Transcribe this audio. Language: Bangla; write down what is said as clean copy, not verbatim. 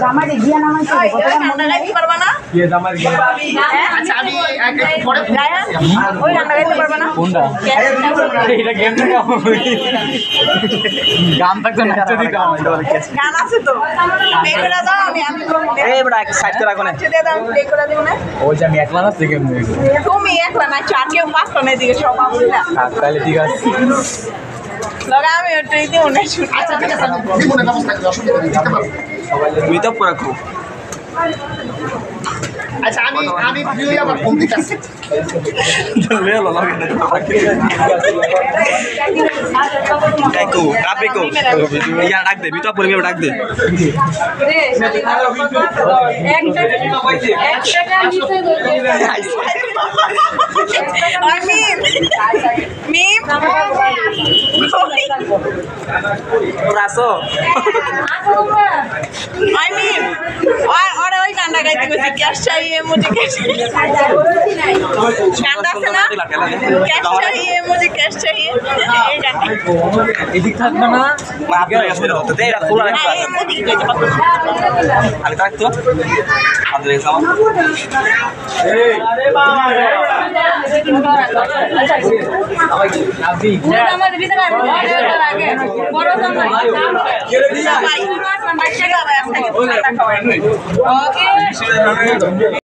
জামাই গিয়া নামাই পারবা না গান থাকতো নাচতে দিতাম গান আছে তো আমি একলা নাচতে কেমন তুমি একলা না চার কেউ পাঁচটা নেই দিকে সব তাহলে ঠিক আছে লগা আমি ওটাই দিয়ে মনে আচ্ছা ঠিক আছে আমি মনে ব্যবস্থা করি অসুবিধা নেই দিতে পারবো তুমি তো পুরো খুব আচ্ছা আমি ভিডিও আবার ফোন দিতেছি ले लो लगे देखो कापे को यार डाक दे भी तो पूरे में डाक दे मीम रासो आई मीन और वही गाना गाइते कुछ कैश चाहिए मुझे कैश गाना से ना कैश चाहिए मुझे कैश चाहिए ये गाना एडिट থাকবে না আগে আসলে হতে দে এরা খোলা রাখা আগে থাক তো আদরে যাও এই আরে বাবা আপনি আমাদের ভিতরে আগে বড় জামাই কেড়ে দিয়া ভাই ভাই সেটা ভাই আপনাকে ওকে